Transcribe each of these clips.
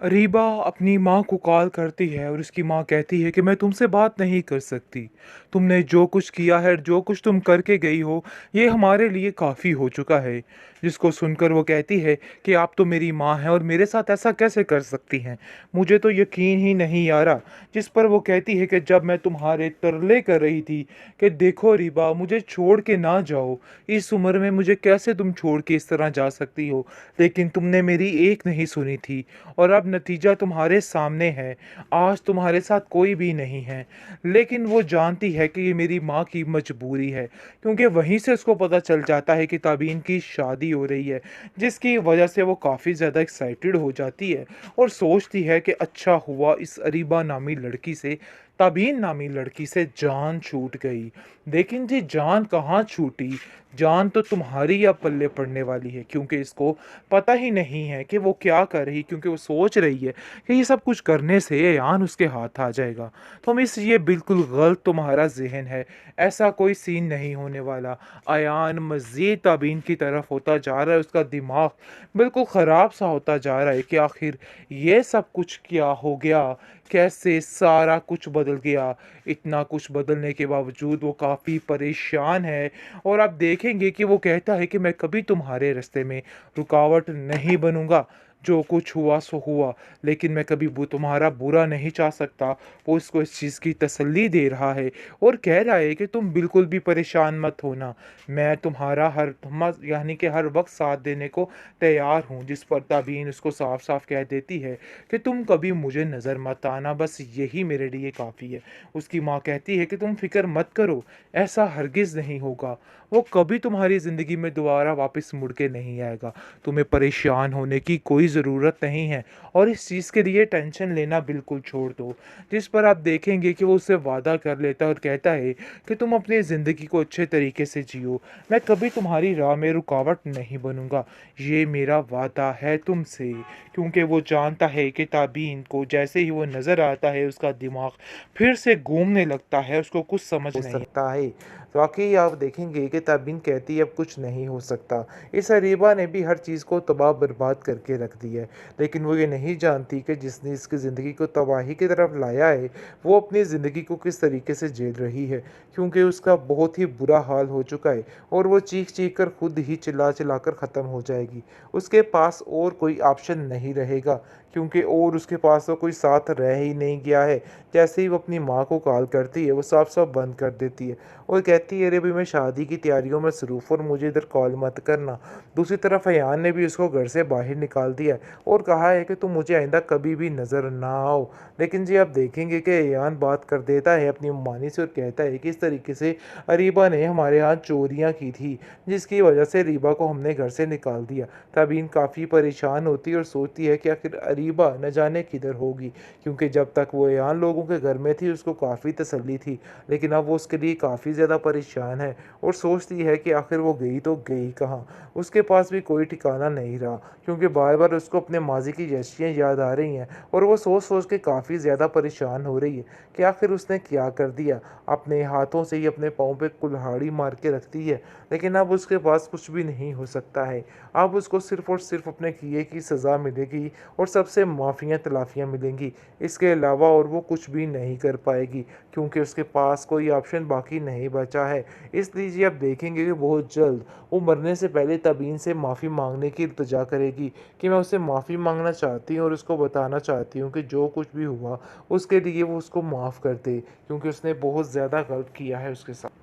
रीबा अपनी माँ को कॉल करती है और उसकी माँ कहती है कि मैं तुमसे बात नहीं कर सकती। तुमने जो कुछ किया है, जो कुछ तुम करके गई हो, ये हमारे लिए काफ़ी हो चुका है। जिसको सुनकर वो कहती है कि आप तो मेरी माँ हैं और मेरे साथ ऐसा कैसे कर सकती हैं? मुझे तो यकीन ही नहीं आ रहा। जिस पर वो कहती है कि जब मैं तुम्हारे तरले कर रही थी कि देखो रीबा, मुझे छोड़ के ना जाओ। इस उम्र में मुझे कैसे तुम छोड़ के इस तरह जा सकती हो? लेकिन तुमने मेरी एक नहीं सुनी थी और अब नतीजा तुम्हारे सामने है। आज तुम्हारे साथ कोई भी नहीं है। लेकिन वो जानती है कि ये मेरी माँ की मजबूरी है, क्योंकि वहीं से उसको पता चल जाता है कि ताबीन की शादी हो रही है, जिसकी वजह से वो काफ़ी ज़्यादा एक्साइटेड हो जाती है और सोचती है कि अच्छा हुआ इस अरीबा नामी लड़की से, ताबीन नामी लड़की से जान छूट गई। लेकिन जी जान कहाँ छूटी, जान तो तुम्हारी अब पल्ले पड़ने वाली है, क्योंकि इसको पता ही नहीं है कि वो क्या कर रही, क्योंकि वो सोच रही है कि ये सब कुछ करने से अयान उसके हाथ आ जाएगा। तो मिस, ये बिल्कुल गलत तुम्हारा जहन है। ऐसा कोई सीन नहीं होने वाला। अयान मज़ीद ताबीन की तरफ होता जा रहा है, उसका दिमाग बिल्कुल ख़राब सा होता जा रहा है कि आखिर ये सब कुछ क्या हो गया, कैसे सारा कुछ बदल गया। इतना कुछ बदलने के बावजूद वो काफ़ी परेशान है और आप देखेंगे कि वो कहता है कि मैं कभी तुम्हारे रास्ते में रुकावट नहीं बनूंगा। जो कुछ हुआ सो हुआ, लेकिन मैं कभी तुम्हारा बुरा नहीं चाह सकता। वो इसको इस चीज़ की तसल्ली दे रहा है और कह रहा है कि तुम बिल्कुल भी परेशान मत होना। मैं तुम्हारा यानी कि हर वक्त साथ देने को तैयार हूँ। जिस पर ताबीन उसको साफ साफ कह देती है कि तुम कभी मुझे नज़र मत आना, बस यही मेरे लिए काफ़ी है। उसकी माँ कहती है कि तुम फिक्र मत करो, ऐसा हरगिज़ नहीं होगा। वो कभी तुम्हारी ज़िंदगी में दोबारा वापस मुड़ के नहीं आएगा। तुम्हें परेशान होने की कोई ज़रूरत नहीं है और इस चीज़ के लिए टेंशन लेना बिल्कुल छोड़ दो। जिस पर आप देखेंगे कि वो उससे वादा कर लेता है और कहता है कि तुम अपनी ज़िंदगी को अच्छे तरीके से जियो। मैं कभी तुम्हारी राह में रुकावट नहीं बनूंगा। ये मेरा वादा है तुमसे। क्योंकि वो जानता है कि ताबीन को जैसे ही वो नज़र आता है, उसका दिमाग फिर से घूमने लगता है, उसको कुछ समझ हो नहीं सकता है। वाक़ई आप देखेंगे कि तबीन कहती है अब कुछ नहीं हो सकता। इस अरीबा ने भी हर चीज़ को तबाह बर्बाद करके रख दिया है। लेकिन वो ये नहीं जानती कि जिसने इसकी ज़िंदगी को तबाही की तरफ लाया है, वो अपनी ज़िंदगी को किस तरीके से झेल रही है। क्योंकि उसका बहुत ही बुरा हाल हो चुका है और वो चीख-चीख कर खुद ही चिल्ला-चिल्ला कर ख़त्म हो जाएगी। उसके पास और कोई ऑप्शन नहीं रहेगा, क्योंकि और उसके पास तो कोई साथ रह ही नहीं गया है। जैसे ही वो अपनी माँ को कॉल करती है, वो साफ-साफ बंद कर देती है और कहती है, अरे भाई मैं शादी की तैयारियों में मसरूफ़ और मुझे इधर कॉल मत करना। दूसरी तरफ अयान ने भी उसको घर से बाहर निकाल दिया है और कहा है कि तुम मुझे आइंदा कभी भी नज़र ना आओ। लेकिन जी आप देखेंगे कि अयान बात कर देता है अपनी मानी से और कहता है कि इस तरीके से अरीबा ने हमारे यहाँ चोरियाँ की थी, जिसकी वजह से रीबा को हमने घर से निकाल दिया। तबीन काफ़ी परेशान होती है और सोचती है कि आखिर अरीबा न जाने किधर होगी, क्योंकि जब तक वो अयान लोगों के घर में थी उसको काफ़ी तसल्ली थी। लेकिन अब वो उसके लिए काफ़ी ज़्यादा परेशान है और सोचती है कि आखिर वो गई तो गई कहाँ। उसके पास भी कोई ठिकाना नहीं रहा, क्योंकि बार बार उसको अपने माजी की जश्तियाँ याद आ रही हैं और वो सोच सोच के काफ़ी ज़्यादा परेशान हो रही है कि आखिर उसने क्या कर दिया। अपने हाथों से ही अपने पाँव पे कुल्हाड़ी मार के रखती है, लेकिन अब उसके पास कुछ भी नहीं हो सकता है। अब उसको सिर्फ़ और सिर्फ़ अपने किए की सज़ा मिलेगी और सबसे माफ़ियाँ तलाफ़ियाँ मिलेंगी। इसके अलावा और वो कुछ भी नहीं कर पाएगी, क्योंकि उसके पास कोई ऑप्शन बाकी नहीं बचा है। इसलिए जी आप देखेंगे कि बहुत जल्द वो मरने से पहले तबीन से माफ़ी मांगने की इल्तिजा करेगी कि मैं उससे माफ़ी मांगना चाहती हूँ और उसको बताना चाहती हूँ कि जो कुछ भी हुआ उसके लिए वो उसको माफ़ कर दे, क्योंकि उसने बहुत ज़्यादा गलत किया है उसके साथ।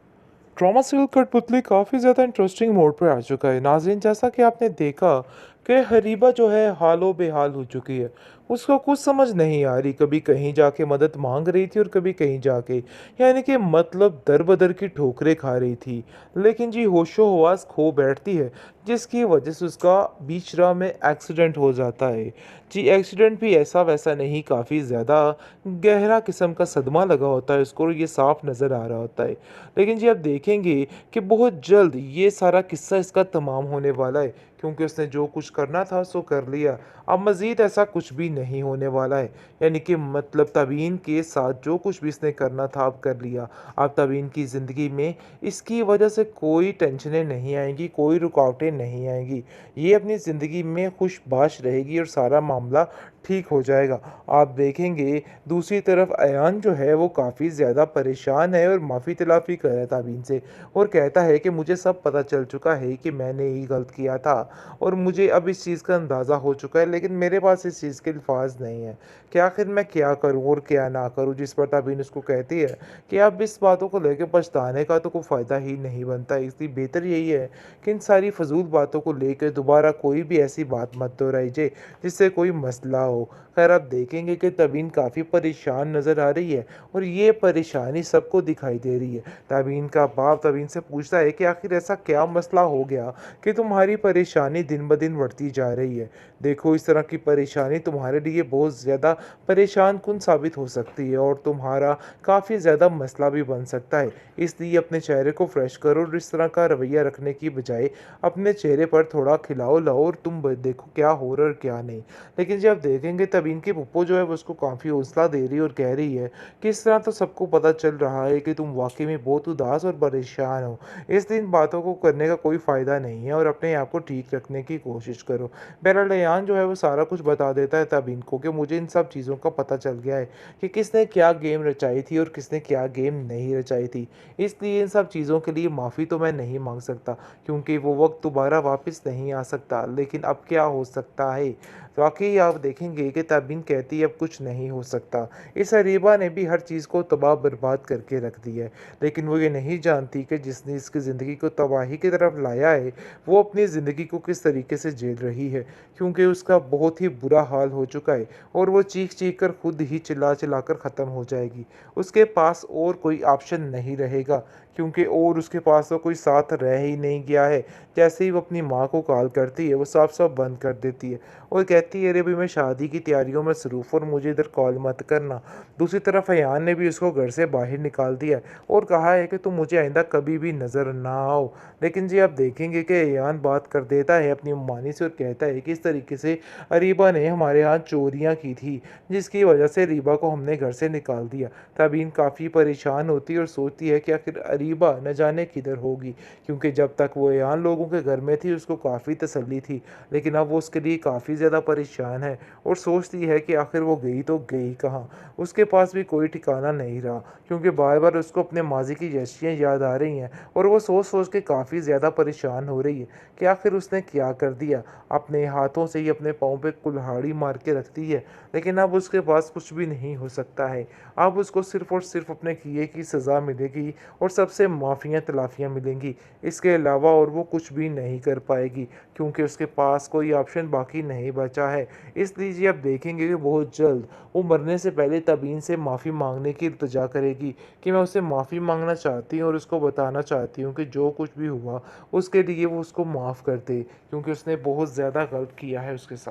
ड्रामा सीरियल कठपुतली काफ़ी ज़्यादा इंटरेस्टिंग मोड पे आ चुका है। नाज़रीन, जैसा कि आपने देखा कि हरीबा जो है हालो बेहाल हो चुकी है। उसको कुछ समझ नहीं आ रही, कभी कहीं जाके मदद मांग रही थी और कभी कहीं जाके, यानी कि मतलब दर बदर की ठोकरें खा रही थी। लेकिन जी होशो हवास खो बैठती है, जिसकी वजह से उसका बीच राह में एक्सीडेंट हो जाता है। जी एक्सीडेंट भी ऐसा वैसा नहीं, काफ़ी ज़्यादा गहरा किस्म का सदमा लगा होता है उसको और ये साफ नज़र आ रहा होता है। लेकिन जी आप देखेंगे कि बहुत जल्द ये सारा किस्सा इसका तमाम होने वाला है, क्योंकि उसने जो कुछ करना था सो कर लिया। अब मज़ीद ऐसा कुछ भी नहीं होने वाला है। यानी कि मतलब तबीन के साथ जो कुछ भी इसने करना था अब कर लिया। अब तबीन की ज़िंदगी में इसकी वजह से कोई टेंशनें नहीं आएँगी, कोई रुकावटें नहीं आएँगी। ये अपनी ज़िंदगी में खुशबाश रहेगी और सारा मामला ठीक हो जाएगा। आप देखेंगे दूसरी तरफ अयान जो है वो काफ़ी ज़्यादा परेशान है और माफ़ी-तलाफ़ी कर रहा है ताबीन से और कहता है कि मुझे सब पता चल चुका है कि मैंने ही गलत किया था और मुझे अब इस चीज़ का अंदाज़ा हो चुका है, लेकिन मेरे पास इस चीज़ के अल्फ़ाज़ नहीं है कि आखिर मैं क्या करूँ और क्या ना करूँ। जिस पर ताबीन उसको कहती है कि अब इस बातों को लेके पछताने का तो कोई फ़ायदा ही नहीं बनता, इसलिए बेहतर यही है कि इन सारी फ़ज़ूल बातों को लेके दोबारा कोई भी ऐसी बात मत दोहराइए जिससे कोई मसला हो। खैर आप देखेंगे कि तबीन काफ़ी परेशान नज़र आ रही है और ये परेशानी सबको दिखाई दे रही है। तबीन का बाप तबीन से पूछता है कि आखिर ऐसा क्या मसला हो गया कि तुम्हारी परेशानी दिन ब दिन बढ़ती जा रही है। देखो इस तरह की परेशानी तुम्हारे लिए बहुत ज़्यादा परेशान कुन साबित हो सकती है और तुम्हारा काफ़ी ज़्यादा मसला भी बन सकता है। इसलिए अपने चेहरे को फ्रेश करो और इस तरह का रवैया रखने की बजाय अपने चेहरे पर थोड़ा खिलाओ लाओ और तुम देखो क्या हो रहा है और क्या नहीं। लेकिन जब देखेंगे तब इनकी फूफो जो है वो उसको काफ़ी हौसला दे रही है और कह रही है कि इस तरह तो सबको पता चल रहा है कि तुम वाकई में बहुत उदास और परेशान हो, इसलिए इन बातों को करने का कोई फ़ायदा नहीं है और अपने आप को ठीक रखने की कोशिश करो। बहरहाल रेयान जो है वो सारा कुछ बता देता है तब इनको कि मुझे इन सब चीज़ों का पता चल गया है कि किसने क्या गेम रचाई थी और किसने क्या गेम नहीं रचाई थी, इसलिए इन सब चीज़ों के लिए माफ़ी तो मैं नहीं मांग सकता क्योंकि वो वक्त दोबारा वापस नहीं आ सकता। लेकिन अब क्या हो सकता है, वाक़ई आप देखेंगे कि तबीन कहती है अब कुछ नहीं हो सकता। इस अरीबा ने भी हर चीज़ को तबाह बर्बाद करके रख दिया है। लेकिन वो ये नहीं जानती कि जिसने इसकी ज़िंदगी को तबाही की तरफ लाया है, वो अपनी ज़िंदगी को किस तरीके से झेल रही है। क्योंकि उसका बहुत ही बुरा हाल हो चुका है और वो चीख-चीख कर खुद ही चिल्ला-चिल्ला कर ख़त्म हो जाएगी। उसके पास और कोई ऑप्शन नहीं रहेगा क्योंकि और उसके पास तो कोई साथ रह ही नहीं गया है। जैसे ही वो अपनी माँ को कॉल करती है, वो साफ-साफ बंद कर देती है और कहती है, "अरे भई मैं शादी की तैयारियों में मसरूफ़ हूँ और मुझे इधर कॉल मत करना।" दूसरी तरफ अयान ने भी उसको घर से बाहर निकाल दिया है और कहा है कि तुम मुझे आइंदा कभी भी नज़र ना आओ। लेकिन जी आप देखेंगे कि अयान बात कर देता है अपनी मानी से और कहता है कि इस तरीके से अरीबा ने हमारे यहाँ चोरियाँ की थी, जिसकी वजह से अरीबा को हमने घर से निकाल दिया। तबीन काफ़ी परेशान होती है और सोचती है कि आखिर अरीबा न जाने किधर होगी, क्योंकि जब तक वो अयान लोगों के घर में थी उसको काफ़ी तसल्ली थी, लेकिन अब वो उसके लिए काफ़ी ज़्यादा परेशान है और सोचती है कि आखिर वो गई तो गई कहाँ? उसके पास भी कोई ठिकाना नहीं रहा, क्योंकि बार-बार उसको अपने माज़ी की यशियाँ याद आ रही हैं और वो सोच-सोच के काफ़ी ज़्यादा परेशान हो रही है कि आखिर उसने क्या कर दिया? अपने हाथों से ही अपने पाँव पे कुल्हाड़ी मार के रखती है, लेकिन अब उसके पास कुछ भी नहीं हो सकता है। अब उसको सिर्फ़ और सिर्फ़ अपने किए की सज़ा मिलेगी और सबसे माफ़ियाँ-तलाफ़ियाँ मिलेंगी। इसके अलावा और वो कुछ भी नहीं कर पाएगी, क्योंकि उसके पास कोई ऑप्शन बाकी नहीं बचा है। इसलिए जी आप देखेंगे कि बहुत जल्द वो मरने से पहले तबीन से माफ़ी माँगने की इल्तिजा करेगी कि मैं उससे माफ़ी माँगना चाहती हूँ और उसको बताना चाहती हूँ कि जो कुछ भी हुआ उसके लिए वो उसको माफ़ कर दे, क्योंकि उसने बहुत ज़्यादा गलत किया है उसके साथ।